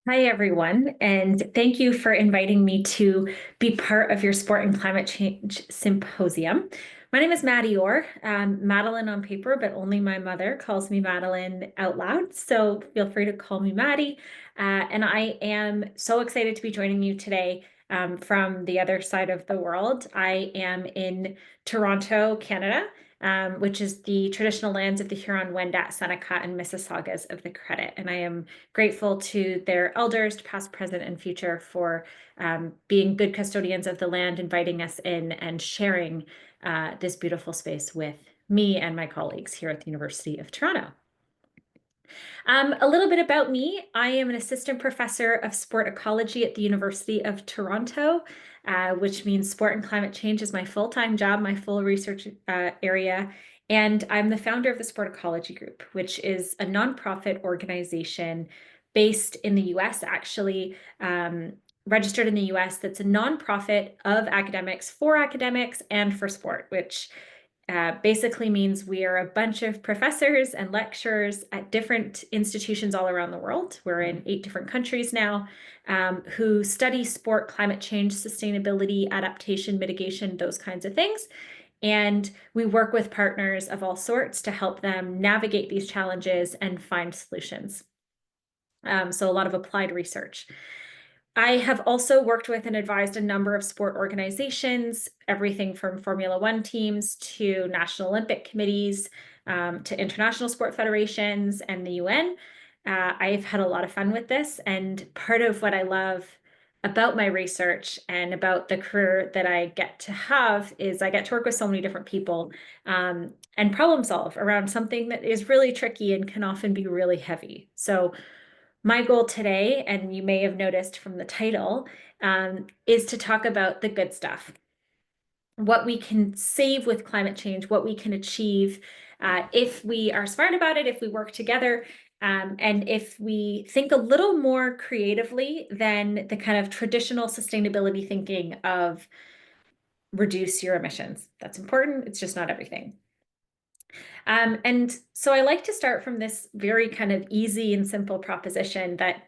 Hi, everyone, and thank you for inviting me to be part of your Sport and Climate Change Symposium. My name is Maddie Orr, Madeline on paper, but only my mother calls me Madeline out loud, so feel free to call me Maddie. And I am so excited to be joining you today from the other side of the world. I am in Toronto, Canada, which is the traditional lands of the Huron-Wendat, Seneca, and Mississaugas of the Credit. And I am grateful to their elders, past, present, and future, for being good custodians of the land, inviting us in and sharing this beautiful space with me and my colleagues here at the University of Toronto. A little bit about me. I am an assistant professor of sport ecology at the University of Toronto, which means sport and climate change is my full-time job, my full research area. And I'm the founder of the Sport Ecology Group, which is a nonprofit organization based in the US, actually, registered in the US, that's a nonprofit of academics for academics and for sport, which basically means we are a bunch of professors and lecturers at different institutions all around the world. We're in 8 different countries now, who study sport, climate change, sustainability, adaptation, mitigation, those kinds of things. And we work with partners of all sorts to help them navigate these challenges and find solutions. So a lot of applied research. I have also worked with and advised a number of sport organizations, everything from Formula One teams to National Olympic committees, to international sport federations and the UN. I've had a lot of fun with this, and part of what I love about my research and about the career that I get to have is I get to work with so many different people and problem solve around something that is really tricky and can often be really heavy. So my goal today, and you may have noticed from the title, is to talk about the good stuff, what we can save with climate change, what we can achieve if we are smart about it, if we work together, and if we think a little more creatively than the kind of traditional sustainability thinking of reduce your emissions. That's important. It's just not everything. And so I like to start from this very kind of easy and simple proposition that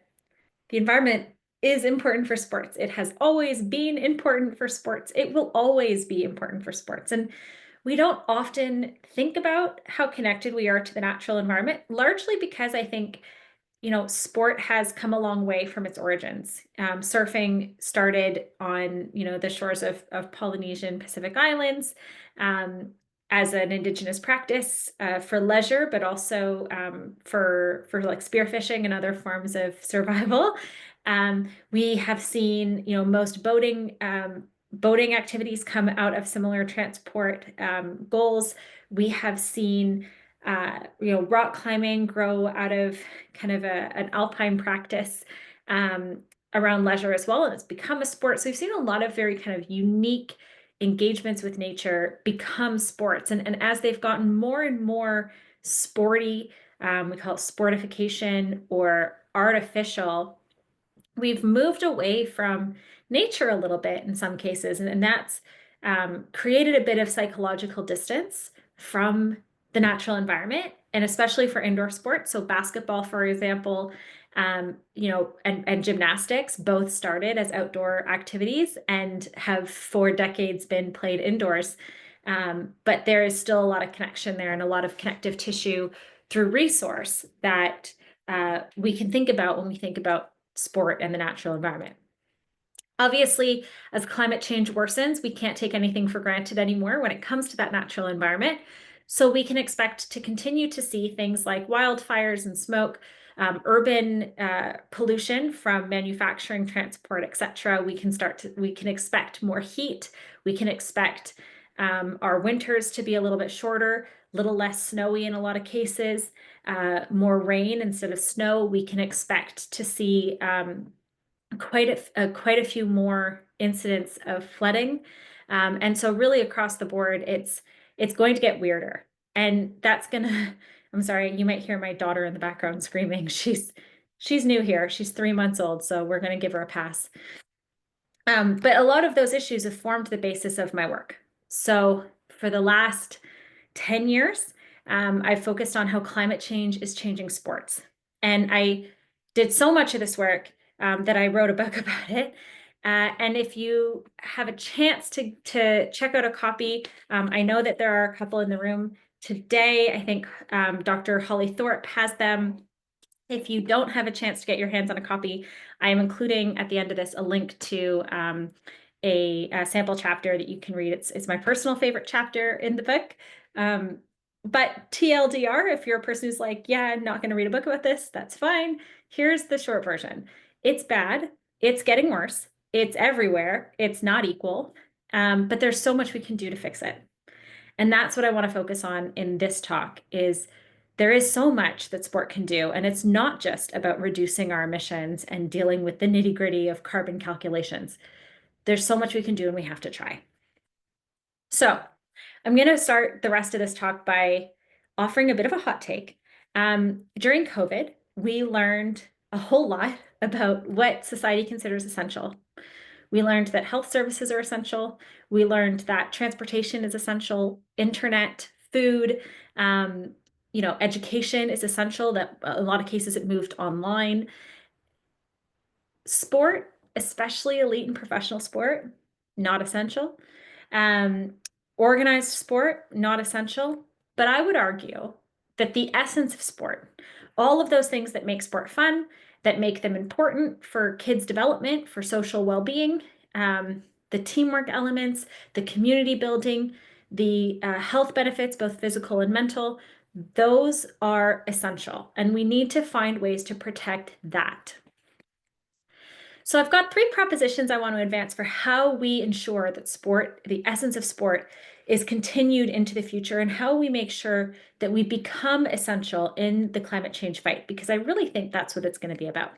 the environment is important for sports. It has always been important for sports. It will always be important for sports. And we don't often think about how connected we are to the natural environment, largely because I think, sport has come a long way from its origins. Surfing started on, the shores of Polynesian Pacific Islands as an indigenous practice for leisure, but also for like spearfishing and other forms of survival. We have seen, most boating activities come out of similar transport goals. We have seen rock climbing grow out of kind of an alpine practice around leisure as well. And it's become a sport. So we've seen a lot of very kind of unique engagements with nature become sports. And as they've gotten more and more sporty, we call it sportification or artificial, we've moved away from nature a little bit in some cases. And that's created a bit of psychological distance from the natural environment, and especially for indoor sports. So basketball, for example, and gymnastics both started as outdoor activities and have for decades been played indoors. But there is still a lot of connection there and a lot of connective tissue through resource that we can think about when we think about sport and the natural environment. Obviously, as climate change worsens, we can't take anything for granted anymore when it comes to that natural environment. So we can expect to continue to see things like wildfires and smoke, urban pollution from manufacturing, transport, etc. We can expect more heat. We can expect our winters to be a little bit shorter, a little less snowy in a lot of cases, more rain instead of snow. We can expect to see quite a few more incidents of flooding. And so really across the board, it's going to get weirder. And that's gonna, I'm sorry, you might hear my daughter in the background screaming. She's new here. She's 3 months old, so we're gonna give her a pass. But a lot of those issues have formed the basis of my work. So for the last 10 years, I've focused on how climate change is changing sports. And I did so much of this work that I wrote a book about it. And if you have a chance to check out a copy, I know that there are a couple in the room today. I think Dr. Holly Thorpe has them. If you don't have a chance to get your hands on a copy, I am including at the end of this a link to a sample chapter that you can read. It's my personal favorite chapter in the book. But TLDR, if you're a person who's like, yeah, I'm not going to read a book about this, that's fine. Here's the short version. It's bad. It's getting worse. It's everywhere. It's not equal. But there's so much we can do to fix it. And that's what I want to focus on in this talk is there is so much that sport can do. And it's not just about reducing our emissions and dealing with the nitty-gritty of carbon calculations. There's so much we can do and we have to try. So I'm going to start the rest of this talk by offering a bit of a hot take. During COVID, we learned a whole lot about what society considers essential. We learned that health services are essential. We learned that transportation is essential, internet, food, education is essential, that a lot of cases it moved online. Sport, especially elite and professional sport, not essential. Organized sport, not essential. But I would argue that the essence of sport, all of those things that make sport fun, that make them important for kids' development, for social well-being, the teamwork elements, the community building, the health benefits, both physical and mental, those are essential. And we need to find ways to protect that. So I've got 3 propositions I want to advance for how we ensure that sport, the essence of sport, is continued into the future and how we make sure that we become essential in the climate change fight, because I really think that's what it's going to be about.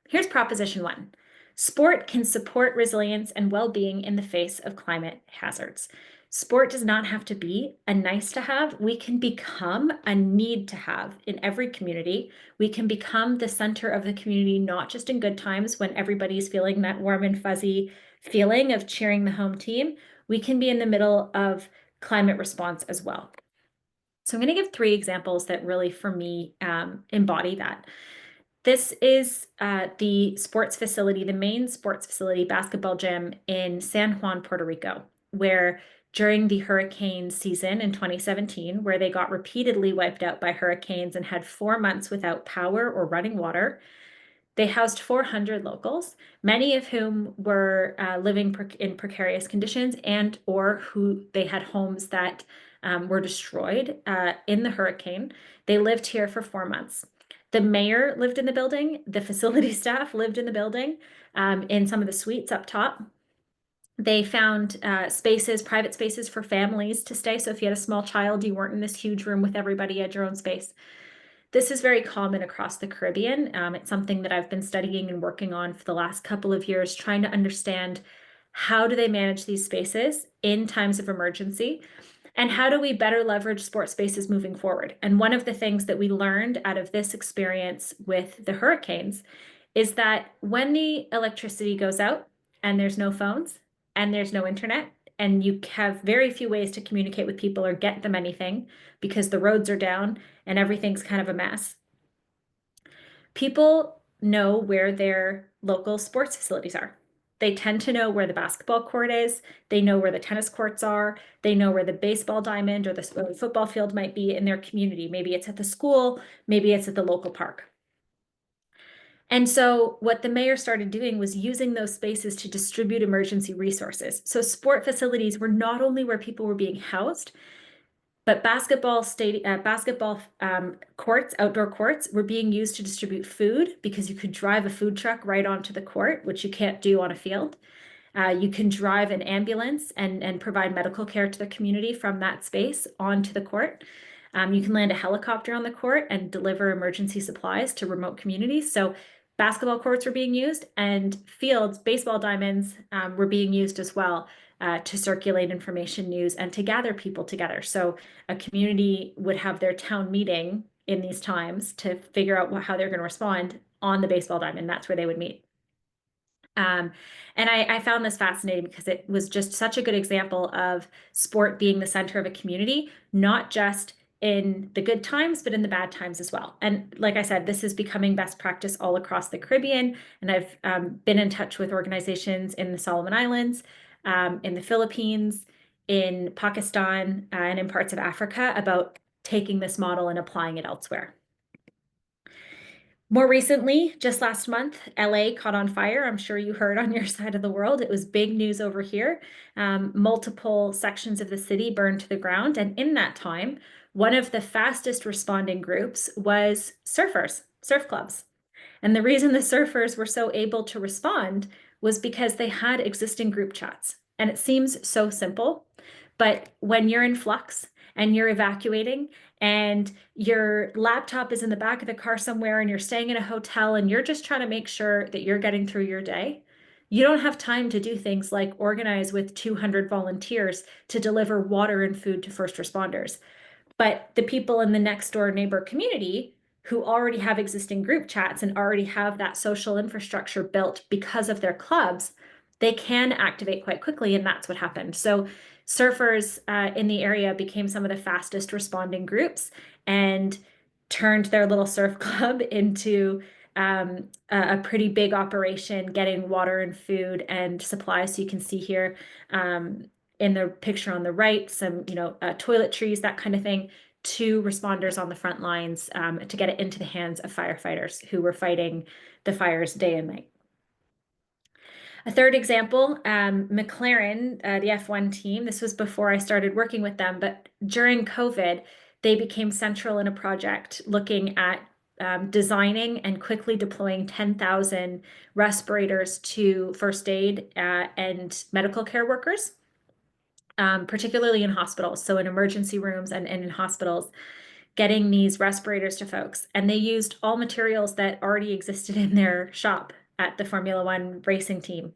Here's proposition 1. Sport can support resilience and well-being in the face of climate hazards. Sport does not have to be a nice to have. We can become a need to have in every community. We can become the center of the community, not just in good times when everybody's feeling that warm and fuzzy feeling of cheering the home team. We can be in the middle of climate response as well. So I'm going to give 3 examples that really, for me, embody that. This is the sports facility, the main sports facility, basketball gym in San Juan, Puerto Rico, where during the hurricane season in 2017, where they got repeatedly wiped out by hurricanes and had 4 months without power or running water, they housed 400 locals, many of whom were living in precarious conditions and or who they had homes that were destroyed in the hurricane. They lived here for 4 months. The mayor lived in the building. The facility staff lived in the building in some of the suites up top. They found spaces, private spaces for families to stay. So if you had a small child, you weren't in this huge room with everybody, you had your own space. This is very common across the Caribbean. It's something that I've been studying and working on for the last couple of years, trying to understand how do they manage these spaces in times of emergency, and how do we better leverage sports spaces moving forward? And one of the things that we learned out of this experience with the hurricanes is that when the electricity goes out and there's no phones and there's no internet, and you have very few ways to communicate with people or get them anything because the roads are down and everything's kind of a mess, people know where their local sports facilities are. They tend to know where the basketball court is. They know where the tennis courts are. They know where the baseball diamond or the football field might be in their community. Maybe it's at the school, maybe it's at the local park. And so what the mayor started doing was using those spaces to distribute emergency resources. So sport facilities were not only where people were being housed, but basketball courts, outdoor courts, were being used to distribute food because you could drive a food truck right onto the court, which you can't do on a field. You can drive an ambulance and provide medical care to the community from that space onto the court. You can land a helicopter on the court and deliver emergency supplies to remote communities. So basketball courts were being used, and fields, baseball diamonds, were being used as well to circulate information, news, and to gather people together. So a community would have their town meeting in these times to figure out how they're going to respond on the baseball diamond. That's where they would meet. And I found this fascinating because it was just such a good example of sport being the center of a community, not just in the good times, but in the bad times as well. And like I said, this is becoming best practice all across the Caribbean. And I've been in touch with organizations in the Solomon Islands, in the Philippines, in Pakistan, and in parts of Africa about taking this model and applying it elsewhere. More recently, just last month, LA caught on fire. I'm sure you heard on your side of the world. It was big news over here. Multiple sections of the city burned to the ground. And in that time, one of the fastest responding groups was surfers, surf clubs. And the reason the surfers were so able to respond was because they had existing group chats. And it seems so simple, but when you're in flux and you're evacuating and your laptop is in the back of the car somewhere and you're staying in a hotel and you're just trying to make sure that you're getting through your day, you don't have time to do things like organize with 200 volunteers to deliver water and food to first responders. But the people in the next door neighbor community who already have existing group chats and already have that social infrastructure built because of their clubs, they can activate quite quickly. And that's what happened. So surfers in the area became some of the fastest responding groups and turned their little surf club into a pretty big operation, getting water and food and supplies. So you can see here in the picture on the right, some, toiletries, that kind of thing, to responders on the front lines to get it into the hands of firefighters who were fighting the fires day and night. A third example, McLaren, the F1 team, this was before I started working with them, but during COVID, they became central in a project looking at designing and quickly deploying 10,000 respirators to first aid and medical care workers, particularly in hospitals, so in emergency rooms and in hospitals, getting these respirators to folks. And they used all materials that already existed in their shop at the Formula One racing team,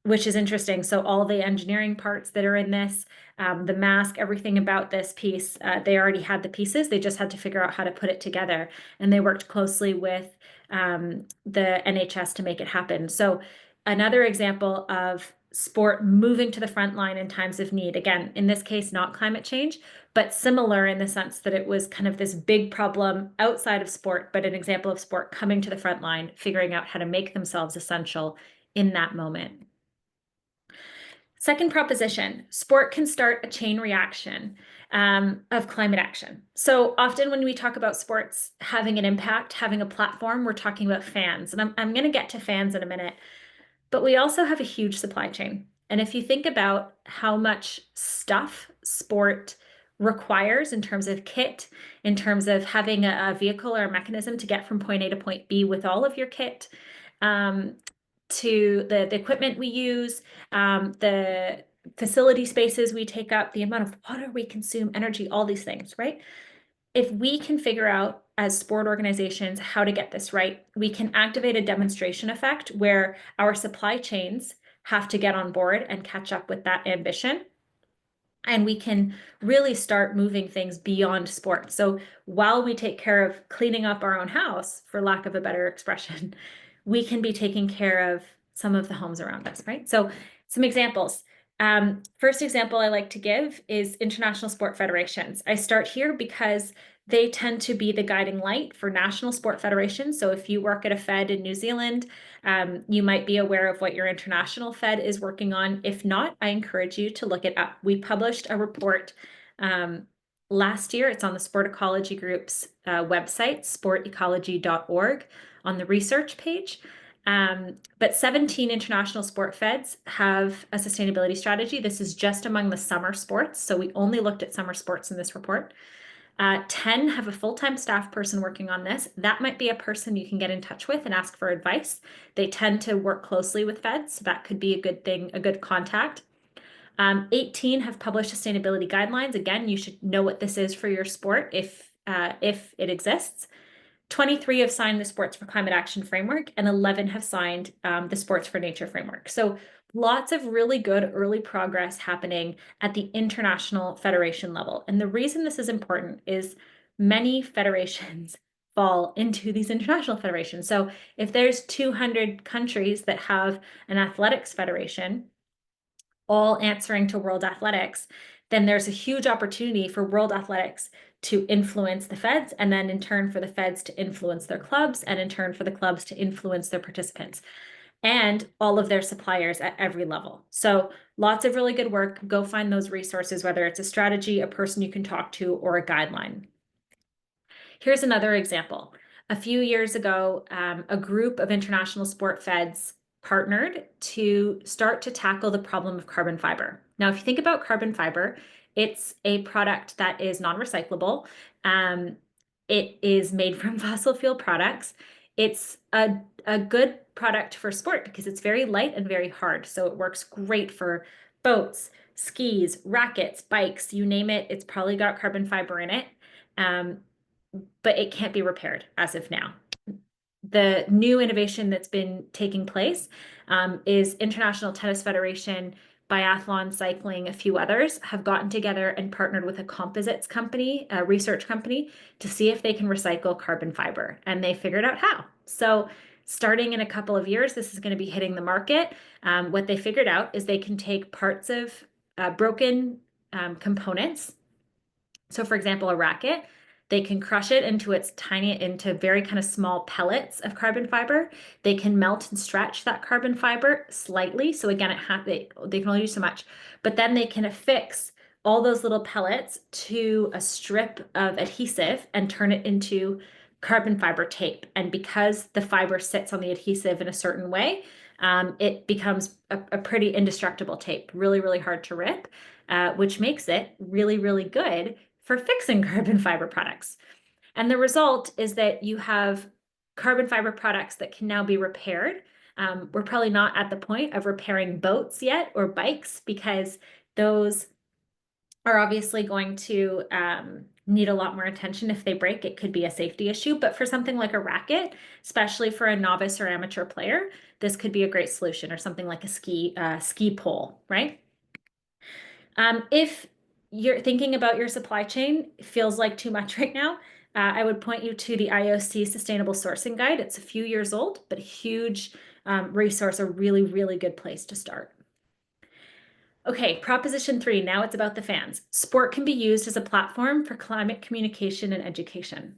which is interesting. So all the engineering parts that are in this, the mask, everything about this piece, they already had the pieces. They just had to figure out how to put it together. And they worked closely with the NHS to make it happen. So another example of sport moving to the front line in times of need. Again, in this case, not climate change, but similar in the sense that it was kind of this big problem outside of sport, but an example of sport coming to the front line, figuring out how to make themselves essential in that moment. Second proposition, sport can start a chain reaction of climate action. So often when we talk about sports having an impact, having a platform, we're talking about fans. And I'm going to get to fans in a minute. But we also have a huge supply chain. And if you think about how much stuff sport requires in terms of kit, in terms of having a vehicle or a mechanism to get from point A to point B with all of your kit, to the equipment we use, the facility spaces we take up, the amount of water we consume, energy, all these things, right? If we can figure out as sport organizations how to get this right, we can activate a demonstration effect where our supply chains have to get on board and catch up with that ambition. And we can really start moving things beyond sport. So while we take care of cleaning up our own house, for lack of a better expression, we can be taking care of some of the homes around us, right? So some examples. First example I like to give is international sport federations. I start here because they tend to be the guiding light for national sport federations. So if you work at a Fed in New Zealand, you might be aware of what your international Fed is working on. If not, I encourage you to look it up. We published a report last year. It's on the Sport Ecology Group's website, sportecology.org, on the research page. But 17 international sport feds have a sustainability strategy. This is just among the summer sports. So we only looked at summer sports in this report. 10 have a full-time staff person working on this. That might be a person you can get in touch with and ask for advice. They tend to work closely with feds, so that could be a good thing, a good contact. 18 have published sustainability guidelines. Again, you should know what this is for your sport if it exists. 23 have signed the Sports for Climate Action Framework, and 11 have signed the Sports for Nature Framework. So lots of really good early progress happening at the international federation level. And the reason this is important is many federations fall into these international federations. So if there's 200 countries that have an athletics federation, all answering to World Athletics, then there's a huge opportunity for world athletics to influence the feds, and then in turn for the feds to influence their clubs, and in turn for the clubs to influence their participants and all of their suppliers at every level. So lots of really good work. Go find those resources, whether it's a strategy, a person you can talk to, or a guideline. Here's another example. A few years ago, a group of international sport feds partnered to start to tackle the problem of carbon fiber. Now, if you think about carbon fiber, it's a product that is non-recyclable. It is made from fossil fuel products. It's a good product for sport because it's very light and very hard. So it works great for boats, skis, rackets, bikes, you name it. It's probably got carbon fiber in it. But it can't be repaired as of now. The new innovation that's been taking place is International Tennis Federation, Biathlon, Cycling, a few others have gotten together and partnered with a composites company, a research company, to see if they can recycle carbon fiber. And they figured out how. So starting in a couple of years, this is going to be hitting the market. What they figured out is they can take parts of broken components. So for example, a racket, they can crush it into very kind of small pellets of carbon fiber. They can melt and stretch that carbon fiber slightly. So again, they can only do so much, but then they can affix all those little pellets to a strip of adhesive and turn it into carbon fiber tape. And because the fiber sits on the adhesive in a certain way, it becomes a pretty indestructible tape, really, really hard to rip, which makes it really, really good for fixing carbon fiber products. And the result is that you have carbon fiber products that can now be repaired. We're probably not at the point of repairing boats yet or bikes because those are obviously going to need a lot more attention. If they break, it could be a safety issue. But for something like a racket, especially for a novice or amateur player, this could be a great solution, or something like a ski pole, right? If you're thinking about your supply chain, feels like too much right now, I would point you to the IOC Sustainable Sourcing Guide. It's a few years old, but a huge resource, a really, really good place to start. Okay, Proposition 3, now it's about the fans. Sport can be used as a platform for climate communication and education.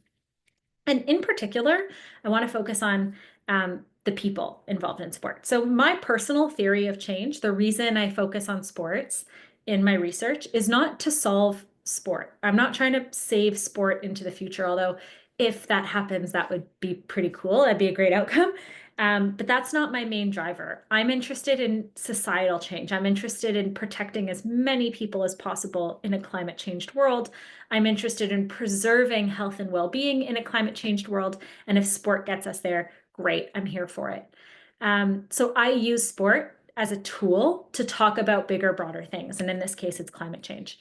And in particular, I want to focus on the people involved in sport. So my personal theory of change, the reason I focus on sports in my research is not to solve sport. I'm not trying to save sport into the future, although if that happens, that would be pretty cool. That'd be a great outcome. But that's not my main driver. I'm interested in societal change. I'm interested in protecting as many people as possible in a climate changed world. I'm interested in preserving health and well-being in a climate changed world. And if sport gets us there, great, I'm here for it. So I use sport as a tool to talk about bigger, broader things. And in this case, it's climate change.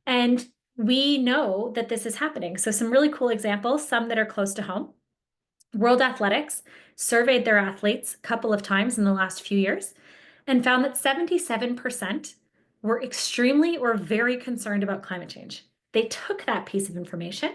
And we know that this is happening. So some really cool examples, some that are close to home. World Athletics surveyed their athletes a couple of times in the last few years and found that 77% were extremely or very concerned about climate change. They took that piece of information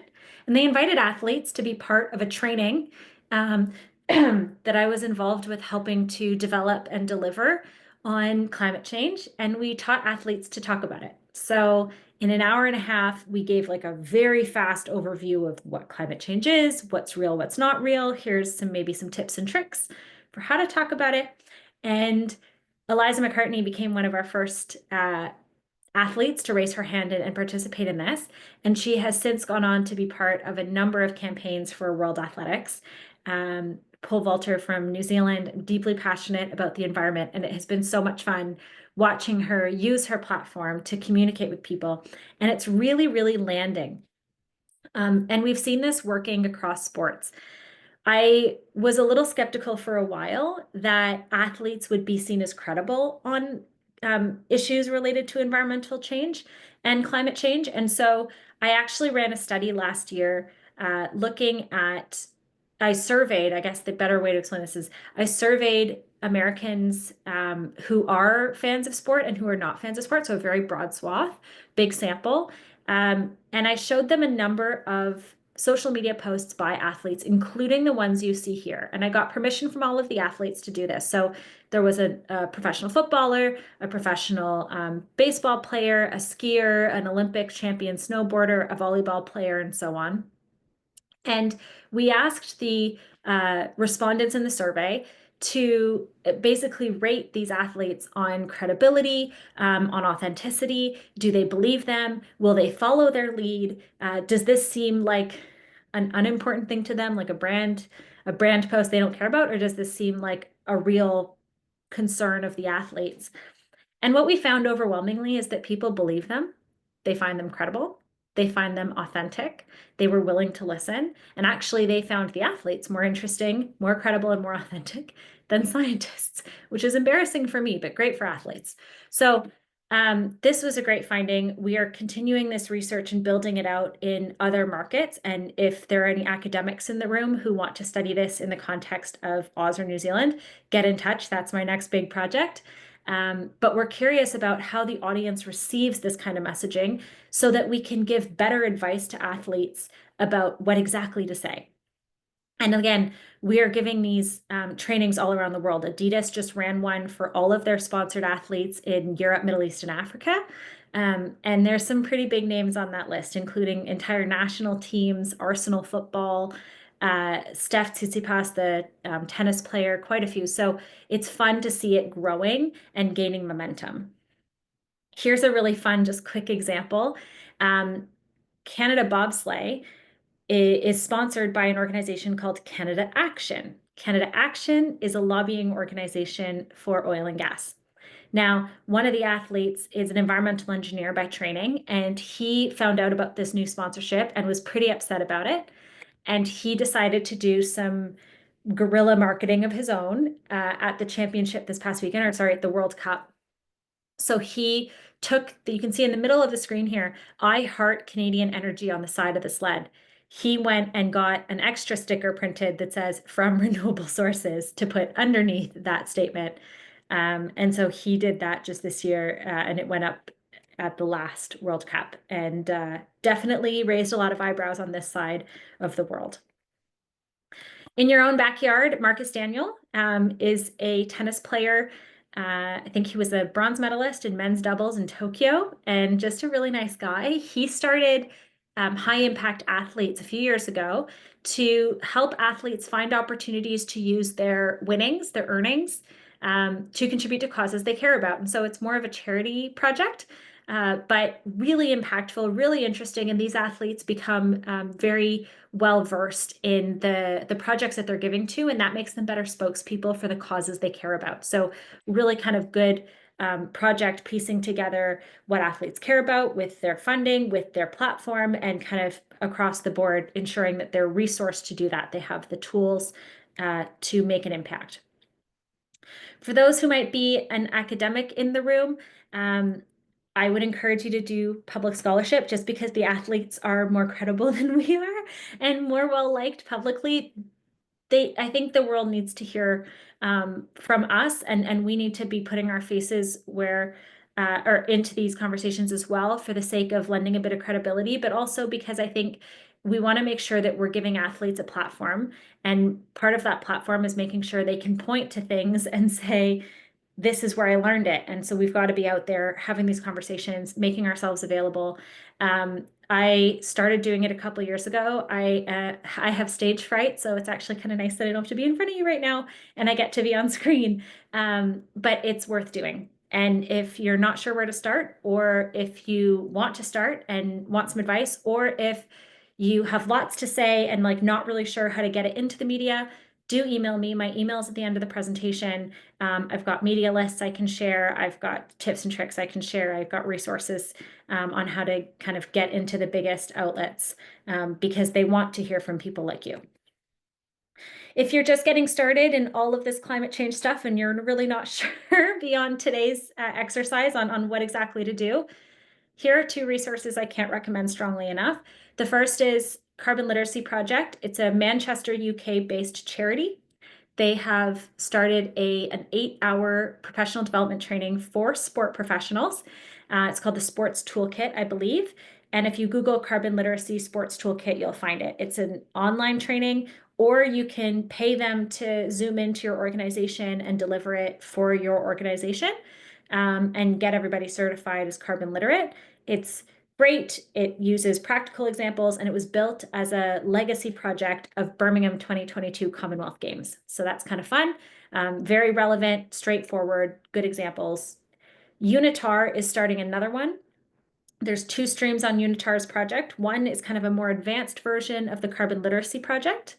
and they invited athletes to be part of a training that I was involved with helping to develop and deliver on climate change. And we taught athletes to talk about it. So in an hour and a half, we gave like a very fast overview of what climate change is, what's real, what's not real. Here's maybe some tips and tricks for how to talk about it. And Eliza McCartney became one of our first athletes to raise her hand and participate in this. And she has since gone on to be part of a number of campaigns for World Athletics. Pole vaulter from New Zealand, deeply passionate about the environment. And it has been so much fun watching her use her platform to communicate with people. And it's really, really landing. And we've seen this working across sports. I was a little skeptical for a while that athletes would be seen as credible on issues related to environmental change and climate change. And so I actually ran a study last year looking at, I surveyed, I guess the better way to explain this is I surveyed Americans who are fans of sport and who are not fans of sport. So a very broad swath, big sample. And I showed them a number of social media posts by athletes, including the ones you see here. And I got permission from all of the athletes to do this. So there was a professional footballer, a professional baseball player, a skier, an Olympic champion snowboarder, a volleyball player, and so on. And we asked the respondents in the survey to basically rate these athletes on credibility, on authenticity. Do they believe them? Will they follow their lead? Does this seem like an unimportant thing to them, like a brand post they don't care about, or does this seem like a real concern of the athletes? And what we found overwhelmingly is that people believe them. They find them credible. They find them authentic. They were willing to listen. And actually, they found the athletes more interesting, more credible, and more authentic than scientists, which is embarrassing for me, but great for athletes. So this was a great finding. We are continuing this research and building it out in other markets. And if there are any academics in the room who want to study this in the context of Oz or New Zealand, get in touch. That's my next big project. But we're curious about how the audience receives this kind of messaging so that we can give better advice to athletes about what exactly to say. And again, we are giving these trainings all around the world. Adidas just ran one for all of their sponsored athletes in Europe, Middle East, and Africa. And there's some pretty big names on that list, including entire national teams, Arsenal football, Steph Tsitsipas, the tennis player, quite a few. So it's fun to see it growing and gaining momentum. Here's a really fun, just quick example. Canada Bobsleigh is sponsored by an organization called Canada Action. Canada Action is a lobbying organization for oil and gas. Now, one of the athletes is an environmental engineer by training, and he found out about this new sponsorship and was pretty upset about it. And he decided to do some guerrilla marketing of his own at the championship this past weekend, or sorry, at the World Cup. So he took, you can see in the middle of the screen here, I heart Canadian energy on the side of the sled. He went and got an extra sticker printed that says from renewable sources to put underneath that statement. And so he did that just this year, and it went up at the last World Cup and definitely raised a lot of eyebrows on this side of the world. In your own backyard, Marcus Daniel is a tennis player. I think he was a bronze medalist in men's doubles in Tokyo and just a really nice guy. He started high impact athletes a few years ago to help athletes find opportunities to use their winnings, their earnings, to contribute to causes they care about. And so it's more of a charity project, but really impactful, really interesting. And these athletes become very well versed in the projects that they're giving to, and that makes them better spokespeople for the causes they care about. So really kind of good project piecing together what athletes care about with their funding, with their platform, and kind of across the board ensuring that they're resourced to do that. They have the tools to make an impact. For those who might be an academic in the room, I would encourage you to do public scholarship just because the athletes are more credible than we are and more well liked publicly. I think the world needs to hear from us, and we need to be putting our faces where or into these conversations as well for the sake of lending a bit of credibility, but also because I think we want to make sure that we're giving athletes a platform. And part of that platform is making sure they can point to things and say, this is where I learned it. And so we've got to be out there having these conversations, making ourselves available. I started doing it a couple years ago. I have stage fright, so it's actually kind of nice that I don't have to be in front of you right now and I get to be on screen. But it's worth doing. And if you're not sure where to start, or if you want to start and want some advice, or if you have lots to say and like not really sure how to get it into the media, do email me. My email's at the end of the presentation. I've got media lists I can share. I've got tips and tricks I can share. I've got resources on how to kind of get into the biggest outlets because they want to hear from people like you. If you're just getting started in all of this climate change stuff and you're really not sure beyond today's exercise on what exactly to do, here are two resources I can't recommend strongly enough. The first is Carbon Literacy Project. It's a Manchester, UK-based charity. They have started an 8-hour professional development training for sport professionals. It's called the Sports Toolkit, I believe. And if you Google carbon literacy sports toolkit, you'll find it. It's an online training, or you can pay them to zoom into your organization and deliver it for your organization, and get everybody certified as carbon literate. It's great. It uses practical examples, and it was built as a legacy project of Birmingham 2022 Commonwealth Games. So that's kind of fun, very relevant, straightforward, good examples. Unitar is starting another one. There's two streams on Unitar's project. One is kind of a more advanced version of the carbon literacy project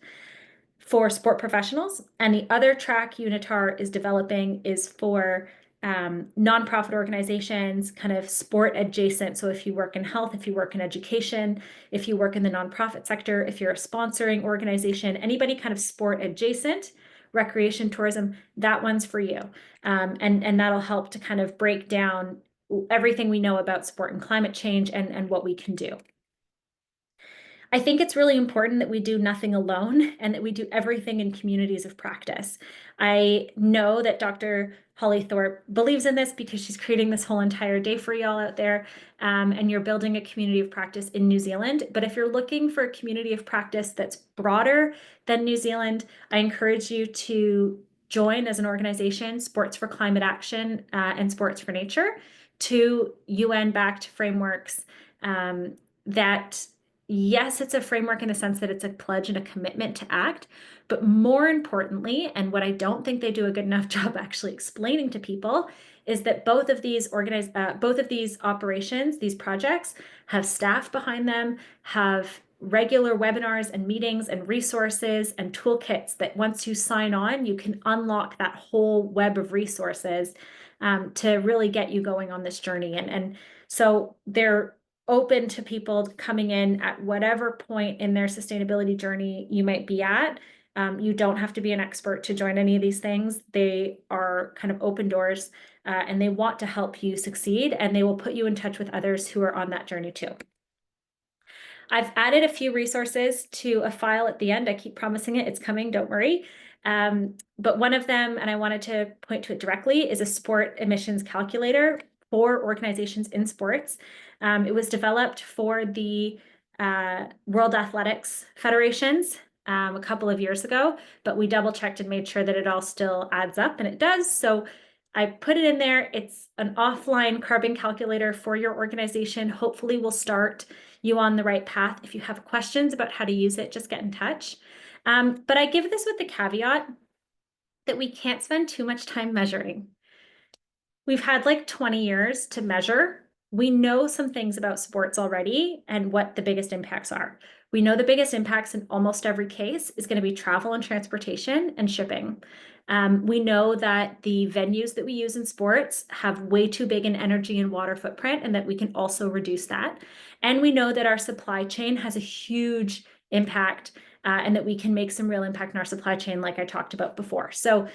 for sport professionals. And the other track Unitar is developing is for nonprofit organizations, kind of sport adjacent. So if you work in health, if you work in education, if you work in the nonprofit sector, if you're a sponsoring organization, anybody kind of sport adjacent, recreation, tourism, that one's for you. And that'll help to kind of break down everything we know about sport and climate change and what we can do. I think it's really important that we do nothing alone and that we do everything in communities of practice. I know that Dr. Holly Thorpe believes in this because she's creating this whole entire day for y'all out there, and you're building a community of practice in New Zealand. But if you're looking for a community of practice that's broader than New Zealand, I encourage you to join as an organization, Sports for Climate Action and Sports for Nature, two UN-backed frameworks that, yes, it's a framework in the sense that it's a pledge and a commitment to act, but more importantly, and what I don't think they do a good enough job actually explaining to people, is that both of these operations, these projects, have staff behind them, have regular webinars and meetings and resources and toolkits that once you sign on, you can unlock that whole web of resources to really get you going on this journey. And so they're open to people coming in at whatever point in their sustainability journey you might be at. You don't have to be an expert to join any of these things. They are kind of open doors, and they want to help you succeed, and they will put you in touch with others who are on that journey too. I've added a few resources to a file at the end. I keep promising it, it's coming, don't worry. But one of them, and I wanted to point to it directly, is a sport emissions calculator for organizations in sports. It was developed for the World Athletics Federations a couple of years ago, but we double checked and made sure that it all still adds up, and it does. So I put it in there. It's an offline carbon calculator for your organization. Hopefully we'll start you on the right path. If you have questions about how to use it, just get in touch. But I give this with the caveat that we can't spend too much time measuring. We've had like 20 years to measure. We know some things about sports already and what the biggest impacts are. We know the biggest impacts in almost every case is going to be travel and transportation and shipping. We know that the venues that we use in sports have way too big an energy and water footprint, and that we can also reduce that. And we know that our supply chain has a huge impact, and that we can make some real impact in our supply chain, like I talked about before. So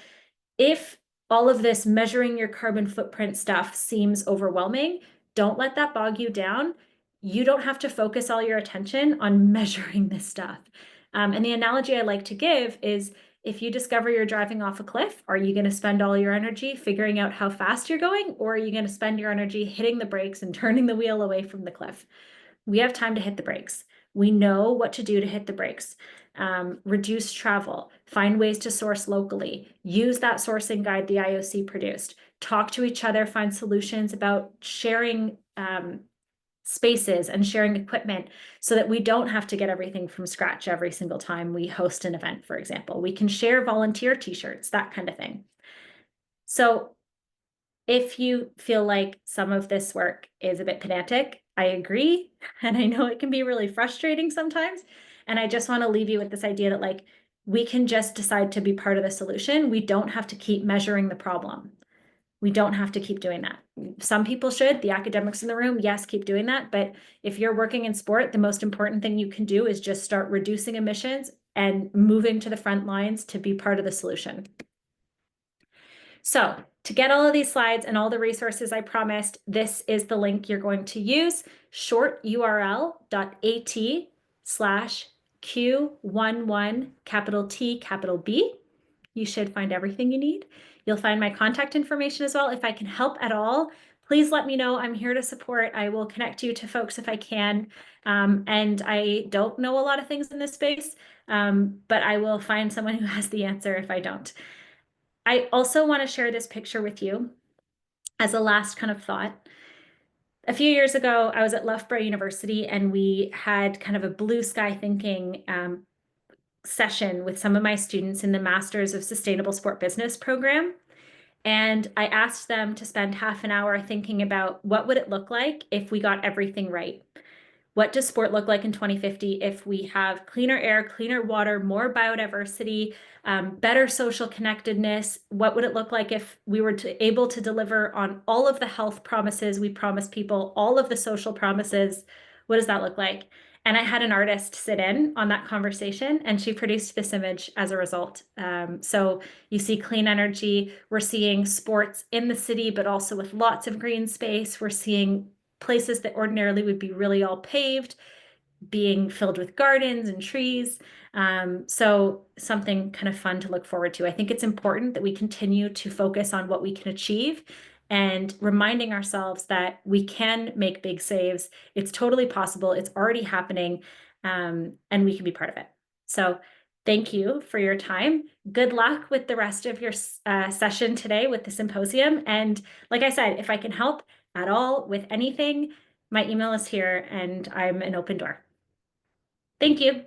if all of this measuring your carbon footprint stuff seems overwhelming, don't let that bog you down. You don't have to focus all your attention on measuring this stuff. And the analogy I like to give is, if you discover you're driving off a cliff, are you going to spend all your energy figuring out how fast you're going, or are you going to spend your energy hitting the brakes and turning the wheel away from the cliff? We have time to hit the brakes. We know what to do to hit the brakes. Reduce travel, find ways to source locally, use that sourcing guide the IOC produced, talk to each other, find solutions about sharing spaces and sharing equipment, so that we don't have to get everything from scratch every single time we host an event, for example. We can share volunteer t-shirts, that kind of thing. So if you feel like some of this work is a bit pedantic, I agree. And I know it can be really frustrating sometimes. And I just want to leave you with this idea that, like, we can just decide to be part of the solution. We don't have to keep measuring the problem. We don't have to keep doing that. Some people should, the academics in the room, yes, keep doing that. But if you're working in sport, the most important thing you can do is just start reducing emissions and moving to the front lines to be part of the solution. So to get all of these slides and all the resources I promised, this is the link you're going to use, shorturl.at/Q11 capital T capital B. You should find everything you need. You'll find my contact information as well. If I can help at all, please let me know. I'm here to support. I will connect you to folks if I can. And I don't know a lot of things in this space, but I will find someone who has the answer if I don't. I also want to share this picture with you as a last kind of thought. A few years ago, I was at Loughborough University and we had kind of a blue sky thinking session with some of my students in the Masters of Sustainable Sport Business program. And I asked them to spend half an hour thinking about what would it look like if we got everything right. What does sport look like in 2050 if we have cleaner air, cleaner water, more biodiversity, better social connectedness? What would it look like if we were able to deliver on all of the health promises we promised people, all of the social promises? What does that look like? And I had an artist sit in on that conversation, and she produced this image as a result. So you see clean energy. We're seeing sports in the city, but also with lots of green space. We're seeing places that ordinarily would be really all paved being filled with gardens and trees. So something kind of fun to look forward to. I think it's important that we continue to focus on what we can achieve and reminding ourselves that we can make big saves. It's totally possible. It's already happening, and we can be part of it. So thank you for your time. Good luck with the rest of your session today with the symposium. And like I said, if I can help at all with anything, my email is here and I'm an open door. Thank you.